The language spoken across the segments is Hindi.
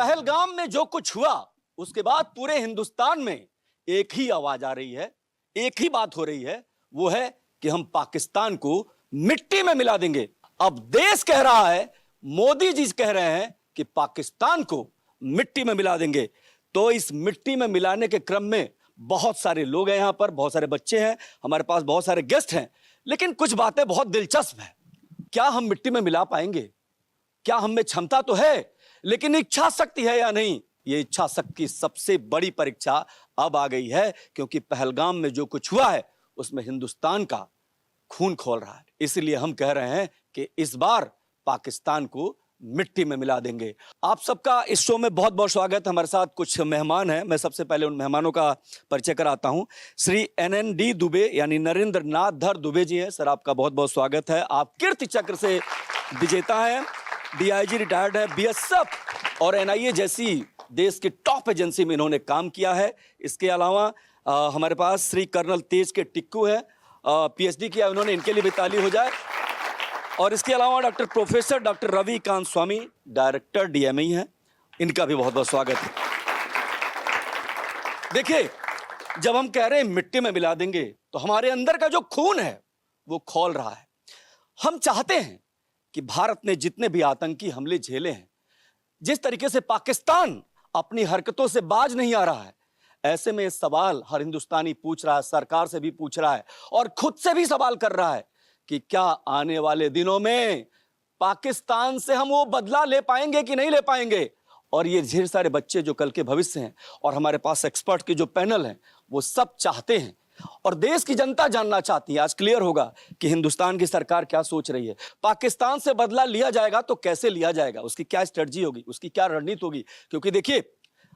पहलगाम में जो कुछ हुआ उसके बाद पूरे हिंदुस्तान में एक ही आवाज आ रही है, एक ही बात हो रही है, वो है कि हम पाकिस्तान को मिट्टी में मिला देंगे। अब देश कह रहा है, मोदी जी कह रहे हैं कि पाकिस्तान को मिट्टी में मिला देंगे। तो इस मिट्टी में मिलाने के क्रम में बहुत सारे लोग हैं, यहां पर बहुत सारे बच्चे हैं, हमारे पास बहुत सारे गेस्ट हैं, लेकिन कुछ बातें बहुत दिलचस्प हैं। क्या हम मिट्टी में मिला पाएंगे? क्या हम में क्षमता तो है, लेकिन इच्छा शक्ति है या नहीं? ये इच्छा शक्ति की सबसे बड़ी परीक्षा अब आ गई है, क्योंकि पहलगाम में जो कुछ हुआ है उसमें हिंदुस्तान का खून खौल रहा है। इसलिए हम कह रहे हैं कि इस बार पाकिस्तान को मिट्टी में मिला देंगे। आप सबका इस शो में बहुत बहुत स्वागत है। हमारे साथ कुछ मेहमान हैं, मैं सबसे पहले उन मेहमानों का परिचय कराता हूं। श्री NND दुबे यानी नरेंद्र नाथ धर दुबे जी हैं। सर, आपका बहुत बहुत स्वागत है। आप कीर्ति चक्र से विजेता हैं, DIG रिटायर्ड है, BSF और NIA जैसी देश की टॉप एजेंसी में इन्होंने काम किया है। इसके अलावा हमारे पास श्री कर्नल तेज के टिक्कू है, PhD किया उन्होंने, इनके लिए भी ताली हो जाए। और इसके अलावा प्रोफेसर डॉक्टर रवि कांत स्वामी डायरेक्टर DME हैं, इनका भी बहुत बहुत स्वागत है। देखिए, जब हम कह रहे हैं मिट्टी में मिला देंगे तो हमारे अंदर का जो खून है वो खौल रहा है। हम चाहते हैं कि भारत ने जितने भी आतंकी हमले झेले हैं, जिस तरीके से पाकिस्तान अपनी हरकतों से बाज नहीं आ रहा है, ऐसे में सवाल हर हिंदुस्तानी पूछ रहा है, सरकार से भी पूछ रहा है और खुद से भी सवाल कर रहा है कि क्या आने वाले दिनों में पाकिस्तान से हम वो बदला ले पाएंगे कि नहीं ले पाएंगे। और ये ढेर सारे बच्चे जो कल के भविष्य हैं और हमारे पास एक्सपर्ट के जो पैनल हैं, वो सब चाहते हैं और देश की जनता जानना चाहती है। आज क्लियर होगा कि हिंदुस्तान की सरकार क्या सोच रही है। पाकिस्तान से बदला लिया जाएगा तो कैसे लिया जाएगा, उसकी क्या स्ट्रेटजी होगी, उसकी क्या रणनीति होगी। क्योंकि देखिए,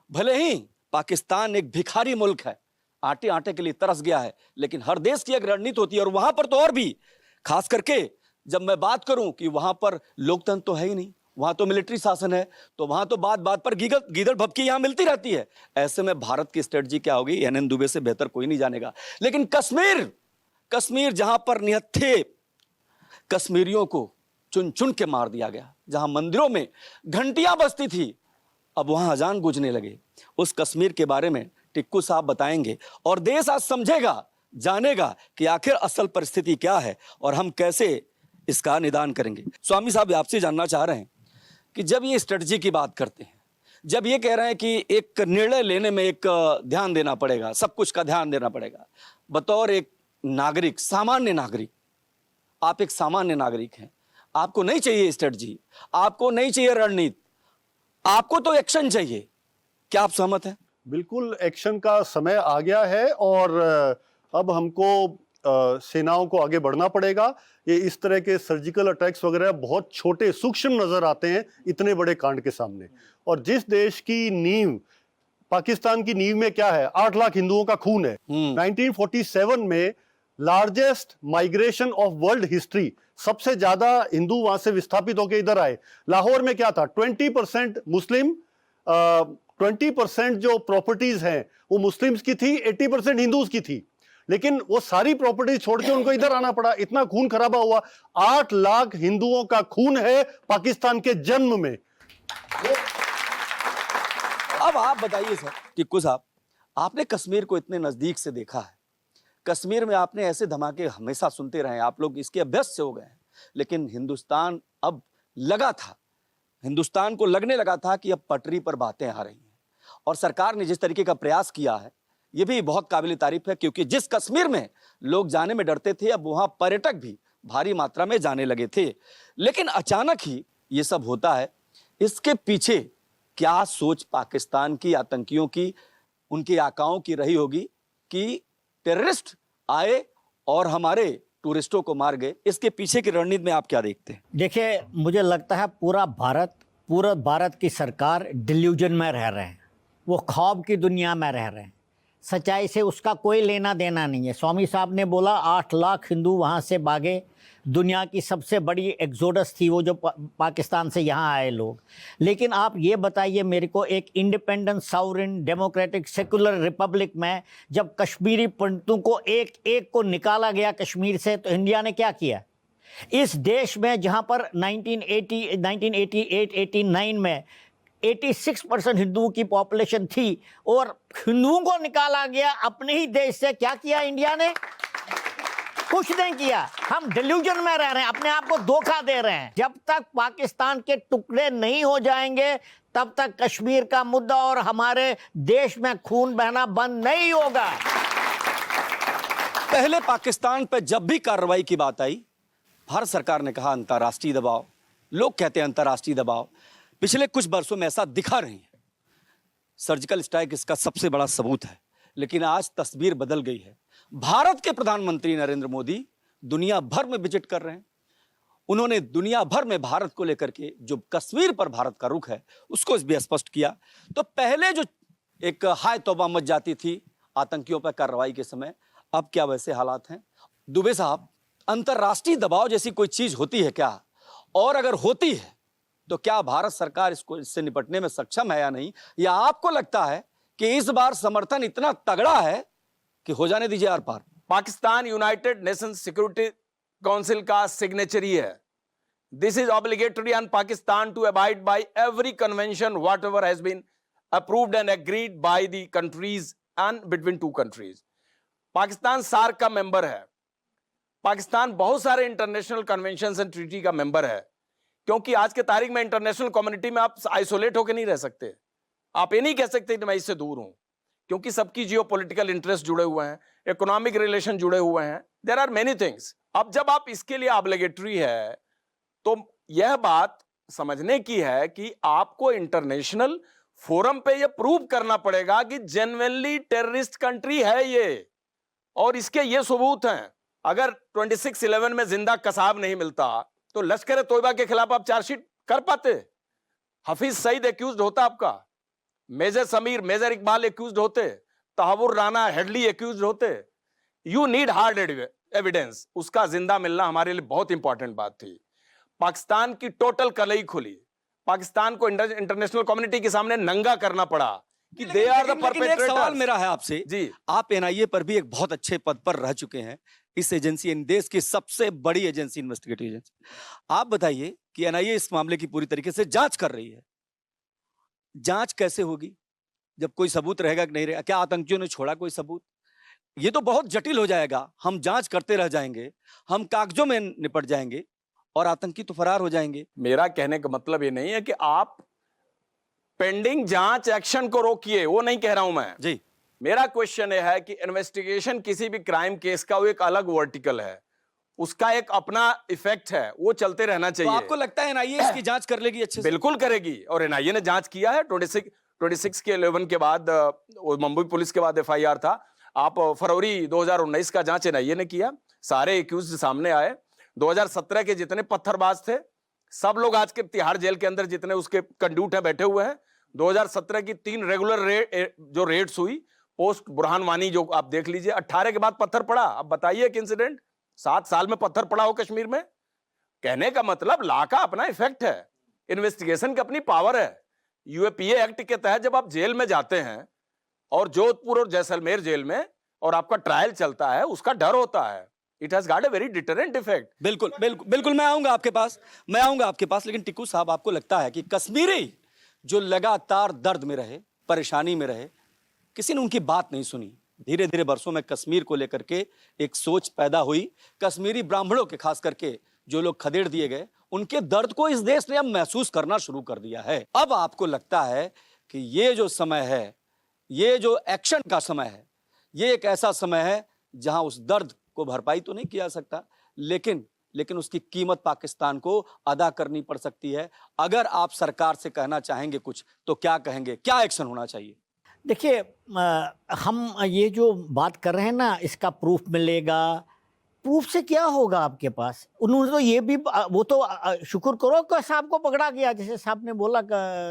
भले ही पाकिस्तान एक भिखारी मुल्क है, आटे आटे के लिए तरस गया है, लेकिन हर देश की एक रणनीति होती है। और वहां पर तो और भी, खास करके जब मैं बात करूं कि वहां पर लोकतंत्र तो है ही नहीं, वहां तो मिलिट्री शासन है, तो वहां तो बात बात पर गीदड़ भभकी यहां मिलती रहती है। ऐसे में भारत की स्ट्रेटजी क्या होगी, NN दुबे से बेहतर कोई नहीं जानेगा। लेकिन कश्मीर जहां पर निहत्थे कश्मीरियों को चुन चुन के मार दिया गया, जहां मंदिरों में घंटियां बजती थी, अब वहां अजान गूंजने लगे। उस कश्मीर के बारे में टिक्कू साहब बताएंगे और देश आज समझेगा, जानेगा कि आखिर असल परिस्थिति क्या है और हम कैसे इसका निदान करेंगे। स्वामी साहब, आपसे जानना चाह रहे हैं कि जब ये स्ट्रेटजी की बात करते हैं, जब ये कह रहे हैं कि एक निर्णय लेने में एक ध्यान देना पड़ेगा, सब कुछ का ध्यान देना पड़ेगा, बतौर एक नागरिक, सामान्य नागरिक, आप एक सामान्य नागरिक हैं, आपको नहीं चाहिए स्ट्रेटजी, आपको नहीं चाहिए रणनीति, आपको तो एक्शन चाहिए। क्या आप सहमत हैं? बिल्कुल, एक्शन का समय आ गया है और अब हमको सेनाओं को आगे बढ़ना पड़ेगा। ये इस तरह के सर्जिकल अटैक्स वगैरह बहुत छोटे सूक्ष्म नजर आते हैं इतने बड़े कांड के सामने। और जिस देश की नींव, पाकिस्तान की नींव में क्या है, 8 लाख हिंदुओं का खून है। 1947 में largest migration of world history, सबसे ज्यादा हिंदू वहां से विस्थापित होकर इधर आए। लाहौर में क्या था, 20% मुस्लिम, 20% जो प्रॉपर्टीज हैं वो मुस्लिम्स की थी, 80% हिंदूज की थी। लेकिन वो सारी प्रॉपर्टीज छोड़ के उनको इधर आना पड़ा, इतना खून खराबा हुआ। 8 लाख हिंदुओं का खून है पाकिस्तान के जन्म में। अब आप बताइए सर, टिक्कू साहब, आपने कश्मीर को इतने नजदीक से देखा है, कश्मीर में आपने ऐसे धमाके हमेशा सुनते रहे, आप लोग इसके अभ्यस्त से हो गए हैं, लेकिन हिंदुस्तान अब लगा था, हिंदुस्तान को लगने लगा था कि अब पटरी पर बातें आ रही हैं। और सरकार ने जिस तरीके का प्रयास किया है, यह भी बहुत काबिल तारीफ है, क्योंकि जिस कश्मीर में लोग जाने में डरते थे, अब वहां पर्यटक भी भारी मात्रा में जाने लगे थे। लेकिन अचानक ही ये सब होता है, इसके पीछे क्या सोच पाकिस्तान की, आतंकियों की, उनके आकाओं की रही होगी कि टेररिस्ट आए और हमारे टूरिस्टों को मार गए? इसके पीछे की रणनीति में आप क्या देखते हैं? देखिए, मुझे लगता है पूरा भारत की सरकार डिल्यूजन में रह रहे हैं, वो ख्वाब की दुनिया में रह रहे हैं, सच्चाई से उसका कोई लेना देना नहीं है। स्वामी साहब ने बोला 8 लाख हिंदू वहाँ से भागे, दुनिया की सबसे बड़ी एक्सोडस थी वो जो पाकिस्तान से यहाँ आए लोग। लेकिन आप ये बताइए मेरे को, एक इंडिपेंडेंट सावरिन डेमोक्रेटिक सेकुलर रिपब्लिक में जब कश्मीरी पंडितों को एक एक को निकाला गया कश्मीर से, तो इंडिया ने क्या किया? इस देश में जहाँ पर 1988-89 में 86% हिंदुओं की पॉपुलेशन थी और हिंदुओं को निकाला गया अपने ही देश से। क्या किया इंडिया ने? कुछ नहीं किया। हम डिल्यूजन में रह रहे हैं, अपने आप को धोखा दे रहे हैं। जब तक पाकिस्तान के टुकड़े नहीं हो जाएंगे तब तक कश्मीर का मुद्दा और हमारे देश में खून बहना बंद नहीं होगा। पहले पाकिस्तान पर जब भी कार्रवाई की बात आई, भारत सरकार ने कहा अंतर्राष्ट्रीय दबाव, लोग कहते हैं अंतर्राष्ट्रीय दबाव। पिछले कुछ वर्षों में ऐसा दिखा नहीं है। सर्जिकल स्ट्राइक इसका सबसे बड़ा सबूत है। लेकिन आज तस्वीर बदल गई है। भारत के प्रधानमंत्री नरेंद्र मोदी दुनिया भर में विजिट कर रहे हैं। उन्होंने दुनिया भर में भारत को लेकर के जो कश्मीर पर भारत का रुख है उसको भी स्पष्ट किया। तो पहले जो एक हाय तौबा मच जाती थी आतंकियों पर कार्रवाई के समय, अब क्या वैसे हालात हैं? दुबे साहब, अंतर्राष्ट्रीय दबाव जैसी कोई चीज होती है क्या? और अगर होती है तो क्या भारत सरकार इससे निपटने में सक्षम है या नहीं? या आपको लगता है कि इस बार समर्थन इतना तगड़ा है कि हो जाने दीजिए आर पार? Pakistan united nations security council का सिग्नेचरी है। This is obligatory on Pakistan to abide by every convention whatever has been approved and agreed by the countries and between two countries. Pakistan SAARC का मेंबर है। पाकिस्तान बहुत सारे इंटरनेशनल कन्वेंशन एंड ट्रीटी का मेंबर है, क्योंकि आज के तारीख में इंटरनेशनल कम्युनिटी में आप आइसोलेट होकर नहीं रह सकते। आप ये नहीं कह सकते कि मैं इससे दूर हूं, क्योंकि सबकी जियोपॉलिटिकल इंटरेस्ट जुड़े हुए हैं, इकोनॉमिक रिलेशन जुड़े हुए हैं, देयर आर मेनी थिंग्स। अब जब आप इसके लिए ऑब्लिगेटरी है तो यह बात समझने की है कि आपको इंटरनेशनल फोरम पे यह प्रूव करना पड़ेगा कि जेन्युइनली टेररिस्ट कंट्री है ये, और इसके ये सबूत हैं। अगर 26/11 में जिंदा कसाब नहीं मिलता तो लश्कर तोयबा के खिलाफ आप चार्जशीट कर पाते? हफीज सईद एक्यूज्ड होता आपका, major Sameer, major Iqbal accused होते, तहव्वुर राना, हेडली एक्यूज्ड होते। You need hard evidence. उसका जिंदा मिलना हमारे लिए बहुत इंपॉर्टेंट बात थी। पाकिस्तान की टोटल कलई खुली। पाकिस्तान को इंटरनेशनल कम्युनिटी के सामने नंगा करना पड़ा कि दे आर द परपेट्रेटर्स। सवाल मेरा है आपसे जी, आप एनआईए पर भी एक बहुत अच्छे पद पर रह चुके हैं। इस एजेंसी, इन देश की सबसे बड़ी एजेंसी, इन्वेस्टिगेटिव एजेंसी। आप बताइए कि एनआईए इस मामले की पूरी तरीके से जांच कर रही है। जांच कैसे होगी जब कोई सबूत रहेगा कि नहीं रहेगा? क्या आतंकियों ने छोड़ा कोई सबूत? ये तो बहुत जटिल हो जाएगा। हम जांच करते रह जाएंगे, हम कागजों में निपट जाएंगे और आतंकी तो फरार हो जाएंगे। मेरा कहने का मतलब ये नहीं है कि आप पेंडिंग जांच एक्शन को रोकिए, वो नहीं कह रहा हूं मैं जी। मेरा क्वेश्चन यह है कि इन्वेस्टिगेशन किसी भी क्राइम केस का वो एक अलग वर्टिकल है, उसका एक अपना इफेक्ट है, वो चलते रहना तो चाहिए। आपको लगता है एनआईए इसकी जांच कर लेगी अच्छे से? बिल्कुल करेगी, और एनआईए ने जांच किया है। 26 के 11 के बाद, मुंबई पुलिस के बाद एफआईआर था। आप फरवरी 2019 का जांच एनआईए ने किया, सारे एक्यूज्ड सामने आए। 2017 के जितने पत्थरबाज थे सब लोग आज के तिहाड़ जेल के अंदर जितने उसके कंड्यूट है बैठे हुए हैं। 2017 की 3 रेगुलर जो रेड्स हुई पोस्ट बुरहान वानी, जो आप देख लीजिए। 18 के बाद पत्थर पड़ा। अब बताइए एक इंसिडेंट 7 साल में पत्थर पड़ा हो कश्मीर में। कहने का मतलब लॉ का अपना इफेक्ट है, इन्वेस्टिगेशन की अपनी पावर है। यूएपीए एक्ट के तहत जब आप जेल में जाते हैं और जोधपुर और जैसलमेर जेल में और आपका ट्रायल चलता है, उसका डर होता है। It has got a very deterrent effect. बिल्कुल बिल्कुल बिल्कुल, मैं आऊंगा आपके पास। लेकिन टिक्कू साहब, आपको लगता है कि कश्मीरी जो लगातार दर्द में रहे, परेशानी में रहे, किसी ने उनकी बात नहीं सुनी? धीरे धीरे वर्षों में कश्मीर को लेकर के एक सोच पैदा हुई। कश्मीरी ब्राह्मणों के खास करके जो लोग खदेड़ दिए गए, उनके दर्द को इस देश ने अब महसूस करना शुरू कर दिया है। अब आपको लगता है कि ये जो समय है, ये जो एक्शन का समय है, ये एक ऐसा समय है जहां उस दर्द को भरपाई तो नहीं किया जा सकता, लेकिन उसकी कीमत पाकिस्तान को अदा करनी पड़ सकती है। अगर आप सरकार से कहना चाहेंगे कुछ, तो क्या कहेंगे? क्या एक्शन होना चाहिए? देखिए, हम ये जो बात कर रहे हैं ना, इसका प्रूफ मिलेगा। प्रूफ से क्या होगा आपके पास? उन्होंने तो ये भी, वो तो शुक्र करो कि साहब को पकड़ा गया, जैसे साहब ने बोला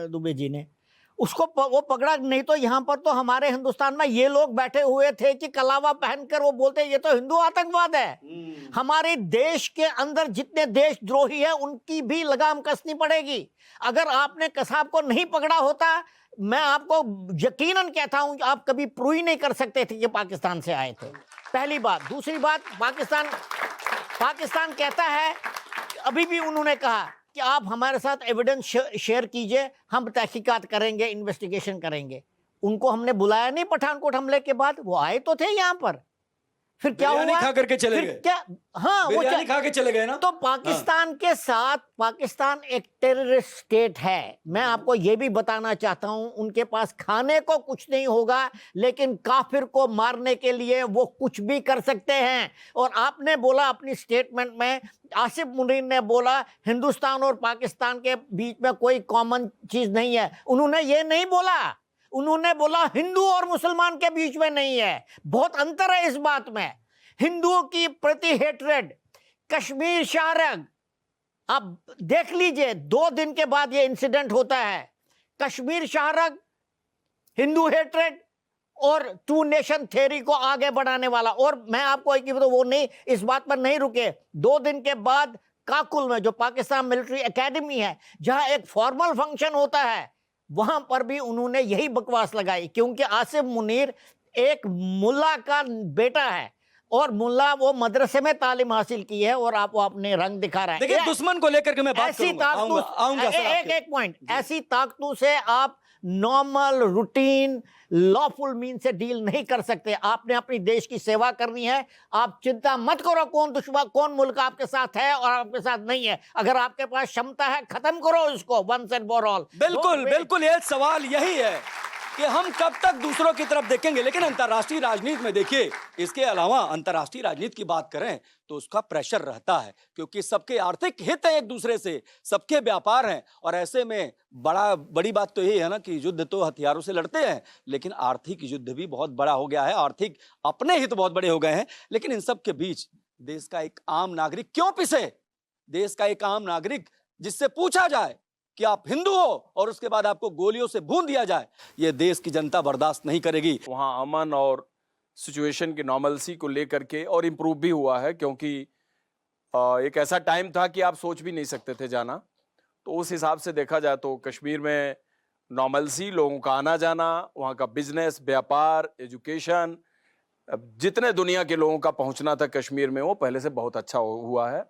दुबे जी ने, उसको वो पकड़ा। नहीं तो यहाँ पर तो हमारे हिंदुस्तान में ये लोग बैठे हुए थे कि कलावा पहनकर वो बोलते ये तो हिंदू आतंकवाद है। हमारे देश के अंदर जितने देशद्रोही हैं उनकी भी लगाम कसनी पड़ेगी। अगर आपने कसाब को नहीं पकड़ा होता, मैं आपको यकीनन कहता हूं कि आप कभी प्रूव ही नहीं कर सकते थे कि पाकिस्तान से आए थे। पहली बात। दूसरी बात, पाकिस्तान कहता है, अभी भी उन्होंने कहा कि आप हमारे साथ एविडेंस शेयर कीजिए, हम तहकीकात करेंगे, इन्वेस्टिगेशन करेंगे। उनको हमने बुलाया नहीं पठानकोट हमले के बाद, वो आए तो थे यहाँ पर। फिर क्या बिरयानी हुआ? खा करके चले फिर गए। क्या? हाँ, वो बिरयानी खा के चले गए ना। तो पाकिस्तान के साथ, पाकिस्तान एक टेररिस्ट स्टेट है। मैं आपको यह भी बताना चाहता हूं, उनके पास खाने को कुछ नहीं होगा, लेकिन काफिर को मारने के लिए वो कुछ भी कर सकते हैं। और आपने बोला अपनी स्टेटमेंट में, आसिफ मुनीर ने बोला हिंदुस्तान और पाकिस्तान के बीच में कोई कॉमन चीज नहीं है। उन्होंने ये नहीं बोला, उन्होंने बोला हिंदू और मुसलमान के बीच में नहीं है। बहुत अंतर है इस बात में। हिंदुओं की प्रति हेट्रेड, कश्मीर शाहरग, आप देख लीजिए 2 दिन के बाद ये इंसिडेंट होता है। कश्मीर शाहरग, हिंदू हेट्रेड और 2 नेशन थ्योरी को आगे बढ़ाने वाला। और मैं आपको एक तो वो नहीं, इस बात पर नहीं रुके। 2 दिन के बाद काकुल में, जो पाकिस्तान मिलिट्री एकेडमी है, जहां एक फॉर्मल फंक्शन होता है, वहां पर भी उन्होंने यही बकवास लगाई। क्योंकि आसिफ मुनीर एक मुल्ला का बेटा है और मुल्ला वो मदरसे में तालीम हासिल की है, और आप वो अपने रंग दिखा रहा है। देखिए, दुश्मन को लेकर के मैं बात ऐसी करूंगा, आऊंगा सर आपके। एक पॉइंट, ऐसी ताकतों से आप नॉर्मल रूटीन लॉफुल मीन से डील नहीं कर सकते। आपने अपनी देश की सेवा करनी है। आप चिंता मत करो कौन दुश्मन, कौन मुल्क आपके साथ है और आपके साथ नहीं है। अगर आपके पास क्षमता है, खत्म करो इसको वंस एंड फॉर ऑल। बिल्कुल बिल्कुल, ये सवाल यही है कि हम कब तक दूसरों की तरफ देखेंगे। लेकिन अंतर्राष्ट्रीय राजनीति में देखिए, इसके अलावा अंतर्राष्ट्रीय राजनीति की बात करें तो उसका प्रेशर रहता है, क्योंकि सबके आर्थिक हित है एक दूसरे से, सबके व्यापार हैं। और ऐसे में बड़ी बात तो यही है ना कि युद्ध तो हथियारों से लड़ते हैं, लेकिन आर्थिक युद्ध भी बहुत बड़ा हो गया है। आर्थिक अपने हित बहुत बड़े हो गए हैं। लेकिन इन सब के बीच देश का एक आम नागरिक क्यों पिसे? देश का एक आम नागरिक जिससे पूछा जाए कि आप हिंदू हो और उसके बाद आपको गोलियों से भून दिया जाए, ये देश की जनता बर्दाश्त नहीं करेगी। वहाँ अमन और सिचुएशन की नॉर्मलसी को लेकर के और इम्प्रूव भी हुआ है, क्योंकि एक ऐसा टाइम था कि आप सोच भी नहीं सकते थे जाना। तो उस हिसाब से देखा जाए तो कश्मीर में नॉर्मलसी, लोगों का आना जाना, वहाँ का बिजनेस, व्यापार, एजुकेशन, जितने दुनिया के लोगों का पहुँचना था कश्मीर में, वो पहले से बहुत अच्छा हुआ है।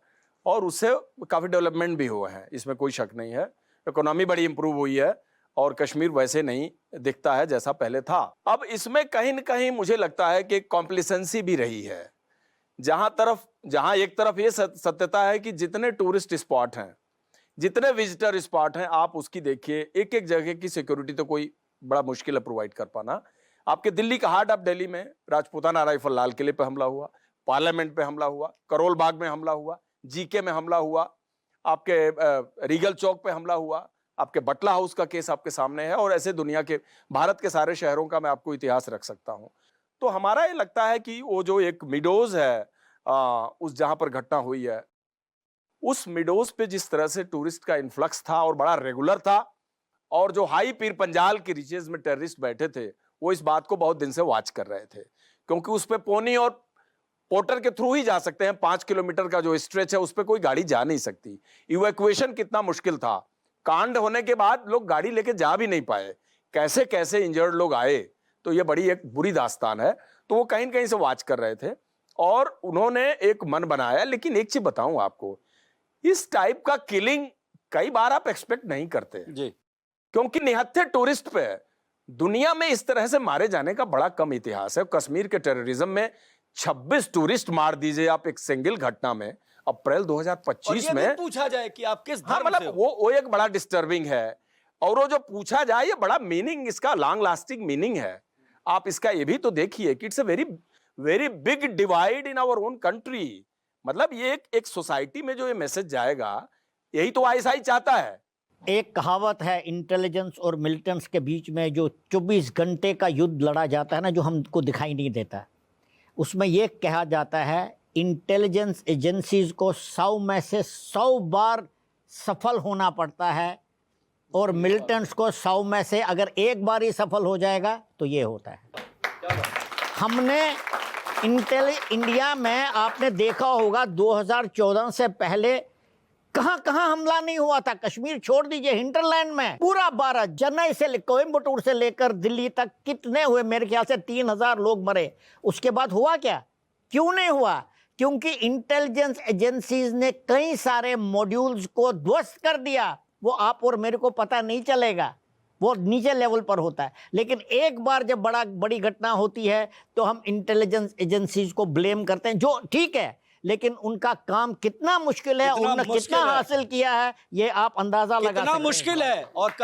और उससे काफ़ी डेवलपमेंट भी हुआ है, इसमें कोई शक नहीं है। इकोनॉमी बड़ी इंप्रूव हुई है और कश्मीर वैसे नहीं दिखता है जैसा पहले था। अब इसमें कहीं न कहीं मुझे लगता है कि कॉम्प्लिसेंसी भी रही है। जहां एक तरफ ये सत्यता है कि जितने टूरिस्ट स्पॉट हैं, जितने विजिटर स्पॉट हैं, आप उसकी देखिए, एक एक जगह की सिक्योरिटी तो कोई बड़ा मुश्किल है प्रोवाइड कर पाना। आपके दिल्ली का हार्ट ऑफ दिल्ली में राजपूताना राइफल लाल किले पे हमला हुआ, पार्लियामेंट पे हमला हुआ, करोल बाग में हमला हुआ, जीके में हमला हुआ, आपके रीगल चौक पे हमला हुआ, आपके बटला हाउस का केस आपके सामने है। और ऐसे दुनिया के, भारत के सारे शहरों का मैं आपको इतिहास रख सकता हूं। तो हमारा ये लगता है कि वो जो एक मिडोज है, उस जहां पर घटना हुई है, उस मिडोज पे जिस तरह से टूरिस्ट का इन्फ्लक्स था और बड़ा रेगुलर था, और जो हाई पीर पंजाल के रीचेज में टेररिस्ट बैठे थे, वो इस बात को बहुत दिन से वॉच कर रहे थे, क्योंकि उस पर पोनी और पोर्टर के थ्रू ही जा सकते हैं। 5 किलोमीटर का जो स्ट्रेच है, उस पर कोई गाड़ी जा नहीं सकती। इवैक्यूएशन कितना मुश्किल था, कांड होने के बाद लोग गाड़ी लेके जा भी नहीं पाए, कैसे कैसे इंजर्ड लोग आए। तो ये बड़ी एक बुरी दास्तान है। तो वो कहीं न कहीं से वॉच कर रहे थे और उन्होंने एक मन बनाया। लेकिन एक चीज बताऊं आपको, इस टाइप का किलिंग कई बार आप एक्सपेक्ट नहीं करते जी, क्योंकि निहत्थे टूरिस्ट पे दुनिया में इस तरह से मारे जाने का बड़ा कम इतिहास है। कश्मीर के टेररिज्म में 26 टूरिस्ट मार दीजिए आप एक सिंगल घटना में, अप्रैल 2025 में। पूछा जाए कि आप किस हाँ, धर्म से मतलब हो? वो एक बड़ा डिस्टर्बिंग है। और वो जो पूछा जाए, ये बड़ा मीनिंग, इसका लॉन्ग लास्टिंग मीनिंग है। आप इसका ये भी तो देखिए कि it's a very very big divide in our own country. मतलब ये एक सोसाइटी में जो ये मैसेज जाएगा, यही तो आईएसआई चाहता है। एक कहावत है, इंटेलिजेंस और मिलिटेंट्स के बीच में जो 24 घंटे का युद्ध लड़ा जाता है ना, जो हमको दिखाई नहीं देता, उसमें यह कहा जाता है इंटेलिजेंस एजेंसीज को 100 में से 100 बार सफल होना पड़ता है, और मिलिटेंट्स को 100 में से अगर एक बार ही सफल हो जाएगा तो ये होता है। हमने इंडिया में आपने देखा होगा 2014 से पहले कहां हमला नहीं हुआ था। कश्मीर छोड़ दीजिए, हिंटरलैंड में पूरा भारत, चेन्नई से कोयम्बटूर से लेकर दिल्ली तक कितने हुए, मेरे ख्याल से 3000 लोग मरे। उसके बाद हुआ क्या? क्यों नहीं हुआ? क्योंकि इंटेलिजेंस एजेंसीज ने कई सारे मॉड्यूल्स को ध्वस्त कर दिया। वो आप और मेरे को पता नहीं चलेगा, वो नीचे लेवल पर होता है। लेकिन एक बार जब बड़ी घटना होती है तो हम इंटेलिजेंस एजेंसीज को ब्लेम करते हैं, जो ठीक है, लेकिन उनका काम कितना मुश्किल है, उन्होंने कितना हासिल किया है, ये आप अंदाजा लगा सकते हैं। कितना मुश्किल है, और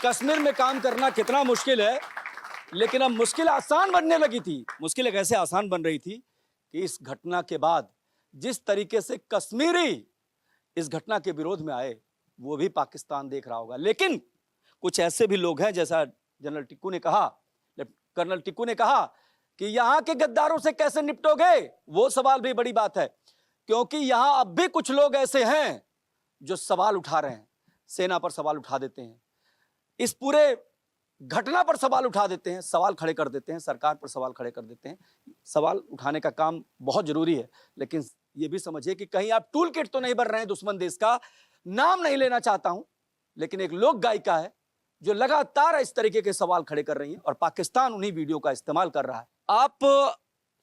कश्मीर में काम करना कितना मुश्किल है। लेकिन अब मुश्किल आसान बनने लगी थी। मुश्किल कैसे आसान बन रही थी कि इस घटना के बाद जिस तरीके से कश्मीरी इस घटना के विरोध में आए, वो भी पाकिस्तान देख रहा होगा। लेकिन कुछ ऐसे भी लोग हैं, जैसा जनरल टिक्कू ने कहा, कर्नल टिक्कू ने कहा कि यहां के गद्दारों से कैसे निपटोगे, वो सवाल भी बड़ी बात है। क्योंकि यहां अब भी कुछ लोग ऐसे हैं जो सवाल उठा रहे हैं, सेना पर सवाल उठा देते हैं, इस पूरे घटना पर सवाल उठा देते हैं, सवाल खड़े कर देते हैं, सरकार पर सवाल खड़े कर देते हैं। सवाल उठाने का काम बहुत जरूरी है, लेकिन ये भी समझिए कि कहीं आप टूल किट तो नहीं बन रहे हैं दुश्मन देश का। नाम नहीं लेना चाहता हूं, लेकिन एक लोक गायिका है जो लगातार इस तरीके के सवाल खड़े कर रही है, और पाकिस्तान उन्हीं वीडियो का इस्तेमाल कर रहा है। आप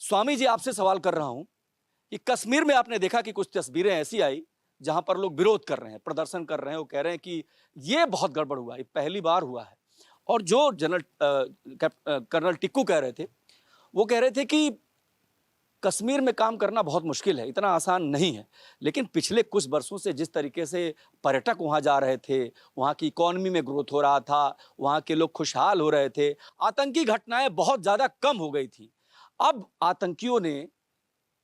स्वामी जी, आपसे सवाल कर रहा हूं कि कश्मीर में आपने देखा कि कुछ तस्वीरें ऐसी आई जहां पर लोग विरोध कर रहे हैं, प्रदर्शन कर रहे हैं, वो कह रहे हैं कि ये बहुत गड़बड़ हुआ, ये पहली बार हुआ है। और जो कर्नल टिक्कू कह रहे थे, वो कह रहे थे कि कश्मीर में काम करना बहुत मुश्किल है, इतना आसान नहीं है। लेकिन पिछले कुछ वर्षों से जिस तरीके से पर्यटक वहां जा रहे थे, वहां की इकोनॉमी में ग्रोथ हो रहा था, वहां के लोग खुशहाल हो रहे थे, आतंकी घटनाएं बहुत ज्यादा कम हो गई थी। अब आतंकियों ने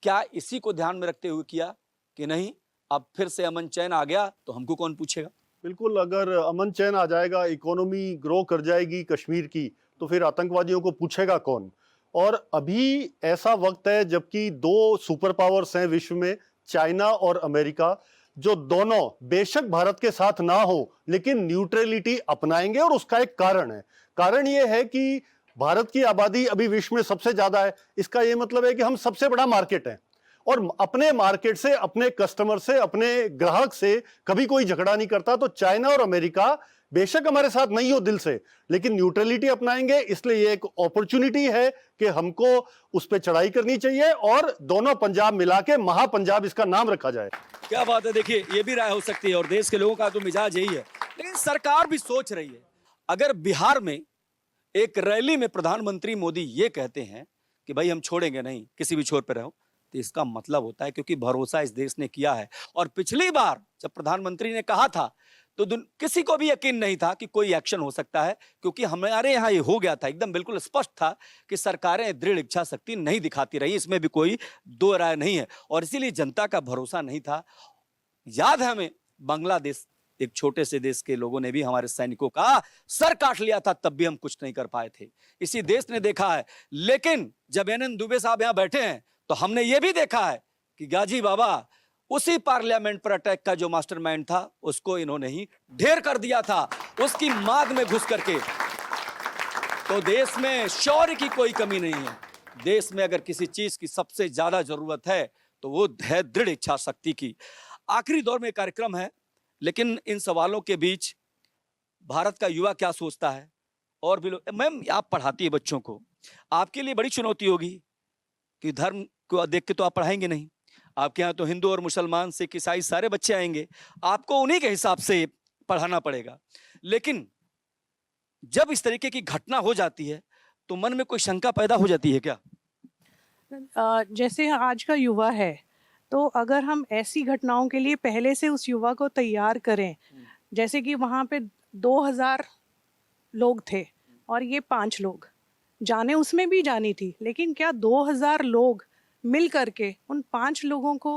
क्या इसी को ध्यान में रखते हुए किया कि नहीं, अब फिर से अमन चैन आ गया तो हमको कौन पूछेगा? बिल्कुल, अगर अमन चैन आ जाएगा, इकोनॉमी ग्रो कर जाएगी कश्मीर की, तो फिर आतंकवादियों को पूछेगा कौन? और अभी ऐसा वक्त है जबकि दो सुपर पावर्स हैं विश्व में, चाइना और अमेरिका, जो दोनों बेशक भारत के साथ ना हो लेकिन न्यूट्रलिटी अपनाएंगे। और उसका एक कारण है, कारण ये है कि भारत की आबादी अभी विश्व में सबसे ज्यादा है। इसका ये मतलब है कि हम सबसे बड़ा मार्केट है, और अपने मार्केट से, अपने कस्टमर से, अपने ग्राहक से कभी कोई झगड़ा नहीं करता। तो चाइना और अमेरिका बेशक हमारे साथ नहीं हो दिल से, लेकिन न्यूट्रलिटी अपनाएंगे। इसलिए ये एक अपॉर्चुनिटी है कि हमको उस पर चढ़ाई करनी चाहिए, और दोनों पंजाब मिला के महापंजाब इसका नाम रखा जाए। क्या बात है। देखिए, ये भी राय हो सकती है, और देश के लोगों का तो मिजाज यही है। लेकिन सरकार भी सोच रही है, अगर बिहार में एक रैली में प्रधानमंत्री मोदी ये कहते हैं कि भाई हम छोड़ेंगे नहीं, किसी भी छोर पर रहो, तो इसका मतलब होता है क्योंकि भरोसा इस देश ने किया है। और पिछली बार जब प्रधानमंत्री ने कहा था तो किसी को भी यकीन नहीं था कि कोई एक्शन हो सकता है, क्योंकि हमारे यहाँ ये हो गया था, एकदम बिल्कुल स्पष्ट था कि सरकारें दृढ़ इच्छा शक्ति नहीं दिखाती रही, इसमें भी कोई दो राय नहीं है। और इसीलिए जनता का भरोसा नहीं था। याद है हमें, बांग्लादेश, एक छोटे से देश के लोगों ने भी हमारे सैनिकों का सर काट लिया था, तब भी हम कुछ नहीं कर पाए थे। इसी देश ने देखा है। लेकिन जब एनएन दुबे साहब यहाँ बैठे हैं तो हमने ये भी देखा है कि गाजी बाबा, उसी पार्लियामेंट पर अटैक का जो मास्टरमाइंड था, उसको इन्होंने ही ढेर कर दिया था, उसकी माद में घुस करके। तो देश में शौर्य की कोई कमी नहीं है। देश में अगर किसी चीज की सबसे ज्यादा जरूरत है तो वो है दृढ़ इच्छा शक्ति की। आखिरी दौर में कार्यक्रम है, लेकिन इन सवालों के बीच भारत का युवा क्या सोचता है, और भी लोग, मैम आप पढ़ाती है बच्चों को, आपके लिए बड़ी चुनौती होगी कि धर्म को देख के तो आप पढ़ाएंगे नहीं। आपके यहाँ तो हिंदू और मुसलमान, सिख, ईसाई सारे बच्चे आएंगे, आपको उन्हीं के हिसाब से पढ़ाना पड़ेगा। लेकिन जब इस तरीके की घटना हो जाती है तो मन में कोई शंका पैदा हो जाती है क्या? जैसे आज का युवा है, तो अगर हम ऐसी घटनाओं के लिए पहले से उस युवा को तैयार करें, जैसे कि वहाँ पे 2000 लोग थे और ये 5 लोग, जाने उसमें भी जानी थी, लेकिन क्या 2000 लोग मिल करके उन 5 लोगों को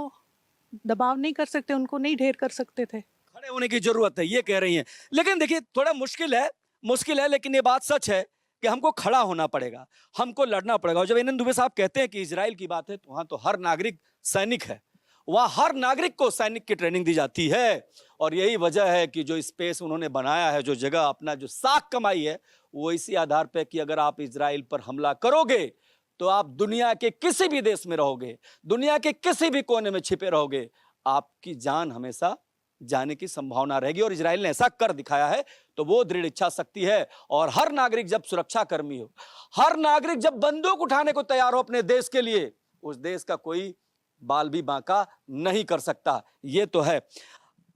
दबाव नहीं कर सकते, उनको नहीं ढेर कर सकते थे? खड़े होने की जरूरत है, ये कह रही हैं। लेकिन देखिए, थोड़ा मुश्किल है, लेकिन ये बात सच है कि हमको खड़ा होना पड़ेगा, हमको लड़ना पड़ेगा। और जब एनएन दुबे साहब कहते हैं कि इजराइल की बात है, तो वहां तो हर नागरिक सैनिक है, वहां हर नागरिक को सैनिक की ट्रेनिंग दी जाती है। और यही वजह है कि जो स्पेस उन्होंने बनाया है, जो जगह अपना जो साख कमाई है, वो इसी आधार पर कि अगर आप इजराइल पर हमला करोगे तो आप दुनिया के किसी भी देश में रहोगे, दुनिया के किसी भी कोने में छिपे रहोगे, आपकी जान हमेशा जाने की संभावना रहेगी। और इजराइल ने ऐसा कर दिखाया है। तो वो दृढ़ इच्छा शक्ति है। और हर नागरिक जब सुरक्षा कर्मी हो, हर नागरिक जब बंदूक उठाने को तैयार हो अपने देश के लिए, उस देश का कोई बाल भी बांका नहीं कर सकता। ये तो है।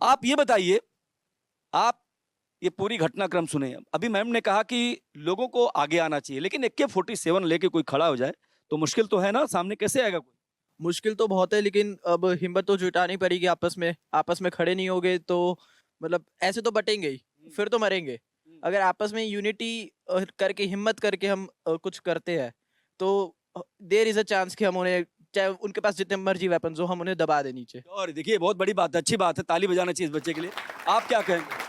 आप ये बताइए, आप ये पूरी घटनाक्रम सुने, अभी मैम ने कहा कि लोगों को आगे आना चाहिए, लेकिन AK-47 लेके कोई खड़ा हो जाए तो मुश्किल तो है ना, सामने कैसे आएगा कोई? मुश्किल तो बहुत है, लेकिन अब हिम्मत तो जुटानी पड़ेगी। आपस में खड़े नहीं होगे तो मतलब ऐसे तो बटेंगे ही, फिर तो मरेंगे। अगर आपस में यूनिटी करके, हिम्मत करके हम कुछ करते हैं तो देयर इज अ चांस कि हम उन्हें, चाहे उनके पास जितने मर्जी वेपन्स हो, हम उन्हें दबा दें नीचे। और देखिए बहुत बड़ी बात है, अच्छी बात है, ताली बजाना चाहिए इस बच्चे के लिए। आप क्या कहेंगे?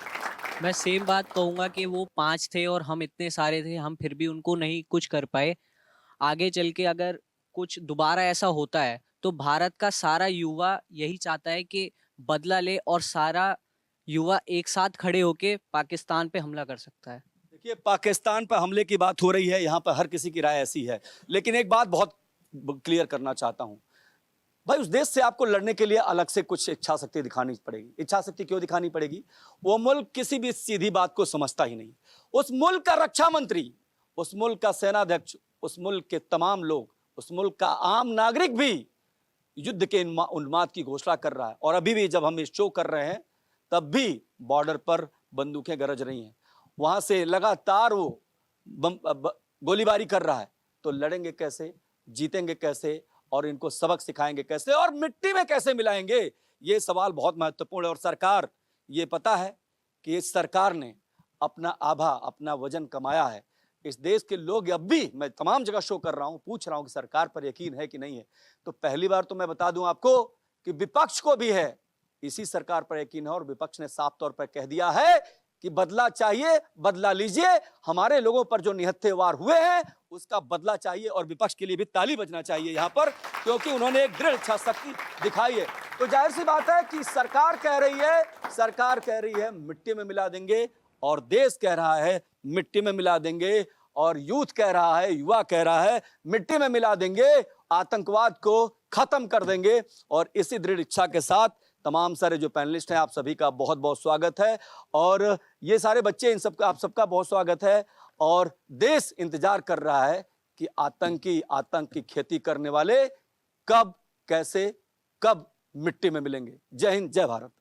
मैं सेम बात कहूंगा कि वो 5 थे और हम इतने सारे थे, हम फिर भी उनको नहीं कुछ कर पाए। आगे चल के अगर कुछ दोबारा ऐसा होता है तो भारत का सारा युवा यही चाहता है कि बदला ले और सारा युवा एक साथ खड़े होके पाकिस्तान पे हमला कर सकता है। देखिए पाकिस्तान पर हमले की बात हो रही है, यहाँ पर हर किसी की राय ऐसी है, लेकिन एक बात बहुत क्लियर करना चाहता हूँ भाई, उस देश से आपको लड़ने के लिए अलग से कुछ इच्छा शक्ति दिखानी पड़ेगी। इच्छा शक्ति क्यों दिखानी पड़ेगी? वो मुल्क किसी भी सीधी बात को समझता ही नहीं। उस मुल्क का रक्षा मंत्री, उस मुल्क का सेनाध्यक्ष, उस मुल्क के तमाम लोग, उस मुल्क का आम नागरिक भी युद्ध के उन्माद की घोषणा कर रहा है। और अभी भी जब हम इस शो कर रहे हैं तब भी बॉर्डर पर बंदूकें गरज रही हैं, वहां से लगातार वो गोलीबारी कर रहा है। तो लड़ेंगे कैसे, जीतेंगे कैसे, और इनको सबक सिखाएंगे कैसे, और मिट्टी में कैसे मिलाएंगे? ये सवाल बहुत महत्वपूर्ण है। और सरकार, ये पता है कि इस सरकार ने अपना आभा, अपना वजन कमाया है। इस देश के लोग अब भी, मैं तमाम जगह शो कर रहा हूं, पूछ रहा हूं कि सरकार पर यकीन है कि नहीं है। तो पहली बार तो मैं बता दूं आपको कि विपक्ष को भी है, इसी सरकार पर यकीन है। और विपक्ष ने साफ तौर पर कह दिया है कि बदला चाहिए, बदला लीजिए। हमारे लोगों पर जो निहत्थे वार हुए हैं उसका बदला चाहिए। और विपक्ष के लिए भी ताली बजना चाहिए यहाँ पर, क्योंकि उन्होंने एक दृढ़ इच्छा शक्ति दिखाई है। तो जाहिर सी बात है कि सरकार कह रही है मिट्टी में मिला देंगे, और देश कह रहा है मिट्टी में मिला देंगे, और यूथ कह रहा है, युवा कह रहा है मिट्टी में मिला देंगे, आतंकवाद को खत्म कर देंगे। और इसी दृढ़ इच्छा के साथ तमाम सारे जो पैनलिस्ट हैं, आप सभी का बहुत बहुत स्वागत है। और ये सारे बच्चे, इन सबका, आप सबका बहुत स्वागत है। और देश इंतजार कर रहा है कि आतंक की खेती करने वाले कब, कैसे, कब मिट्टी में मिलेंगे। जय हिंद, जय भारत।